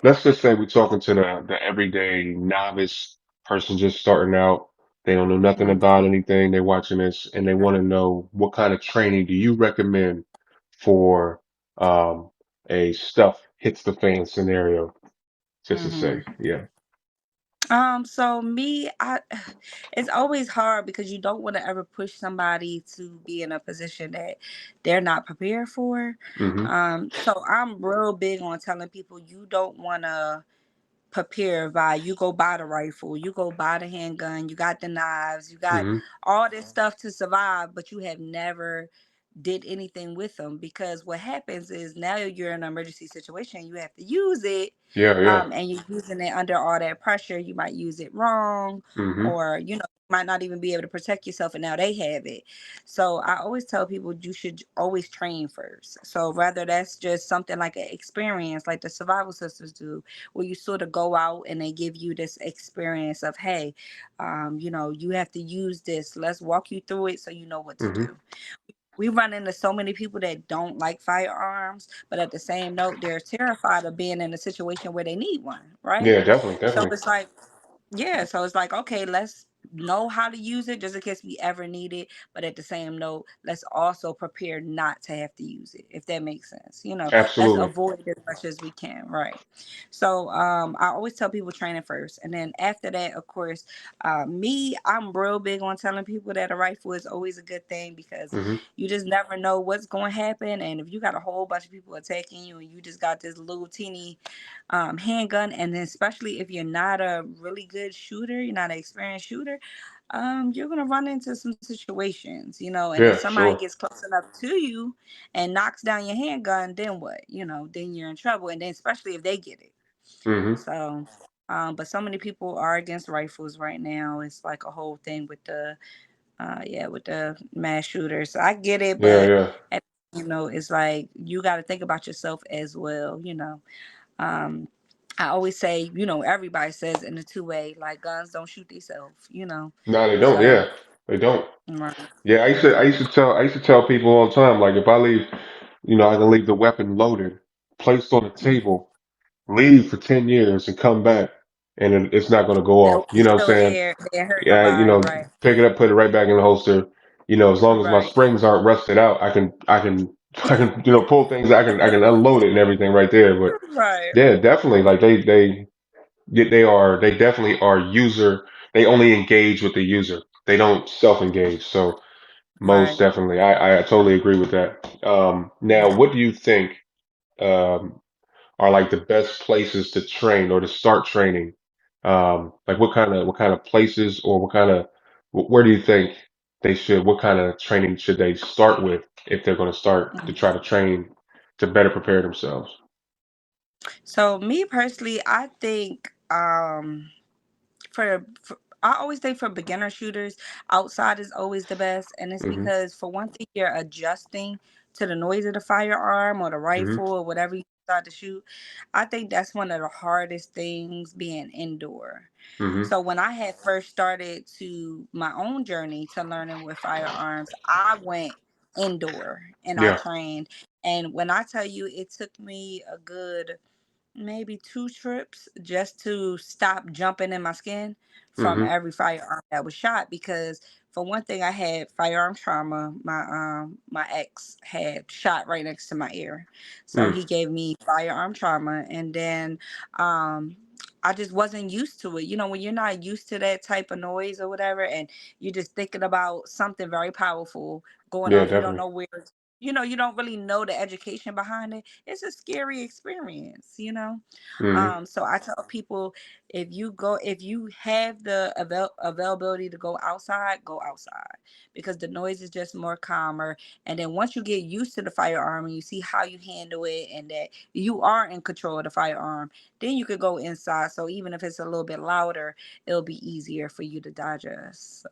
let's just say we're talking to the everyday novice person just starting out. They don't know nothing Mhm. about anything. They're watching this and they want to know what kind of training do you recommend for um, a stuff hits the fan scenario, just to say, Mhm. yeah. So me, I it's always hard because you don't want to ever push somebody to be in a position that they're not prepared for. Hmm. So I'm real big on telling people you don't want to prepare by you go buy the rifle, you go buy the handgun, you got the knives, you got Hmm. all this stuff to survive, but you have never did anything with them because what happens is now you're in an emergency situation, you have to use it, Yeah, yeah. and you're using it under all that pressure. You might use it wrong, Hmm. or might not even be able to protect yourself, and now they have it. So I always tell people you should always train first. So rather that's just something like an experience, like the survival sisters do, where you sort of go out and they give you this experience of, hey, you have to use this. Let's walk you through it so you know what to Hmm. do. We run into so many people that don't like firearms, but at the same note, they're terrified of being in a situation where they need one, right? Yeah, definitely, So definitely. it's like, yeah, so it's like, okay, let's know how to use it just in case we ever need it. But at the same note, let's also prepare not to have to use it, if that makes sense. Let's Absolutely. avoid it as much as we can, right? So I always tell people training first. And then after that, of course, I'm real big on telling people that a rifle is always a good thing because Hmm. you just never know what's going to happen. And if you got a whole bunch of people attacking you and you just got this little teeny handgun, and then especially if you're not a really good shooter, you're not an experienced shooter, you're gonna run into some situations, and if Yeah, somebody sure. gets close enough to you and knocks down your handgun, then what? Then you're in trouble, and then especially if they get it. Hmm. So, but so many people are against rifles right now. It's like a whole thing with the mass shooters. I get it, Yeah, but yeah. at, it's like you got to think about yourself as well. Um, I always say, everybody says in the two-way, like guns don't shoot themselves. No, they don't. So, Yeah, they don't. right, Yeah, right, I used to tell people all the time, like if I leave, I can leave the weapon loaded, placed on the table, leave for 10 years and come back and it's not going to go off. it'll You be know what I'm still saying? there. They hurt Yeah, nobody, right, pick it up, put it right back in the holster. As long as my right, springs aren't rusted out, I can, pull things, I can unload it and everything right there. But right, yeah, definitely, like they definitely are they only engage with the user. They don't self-engage. So most right. definitely. I totally agree with that. Now, what do you think um, are like the best places to train or to start training? Like what kind of places or where do you think what kind of training should they start with if they're going to start to try to train to better prepare themselves? So me personally, I think for I always think for beginner shooters, outside is always the best, and it's Hmm. because for one thing, you're adjusting to the noise of the firearm or the Hmm. rifle or whatever you decide to shoot. I think that's one of the hardest things being indoor. Hmm. So when I had first started to my own journey to learning with firearms, I went indoor and I Yeah. trained. And when I tell you, it took me a good maybe two trips just to stop jumping in my skin from Hmm. every firearm that was shot because for one thing I had firearm trauma. My ex had shot right next to my ear. So Mm. he gave me firearm trauma, and then um I just wasn't used to it. When you're not used to that type of noise or whatever, and you're just thinking about something very powerful going Yeah, off, you don't definitely. know where you don't really know the education behind it. It's a scary experience. Hmm. So I tell people, if you have the availability to go outside because the noise is just more calmer. And then once you get used to the firearm and you see how you handle it and that you are in control of the firearm, then you could go inside. So even if it's a little bit louder, it'll be easier for you to digest. So.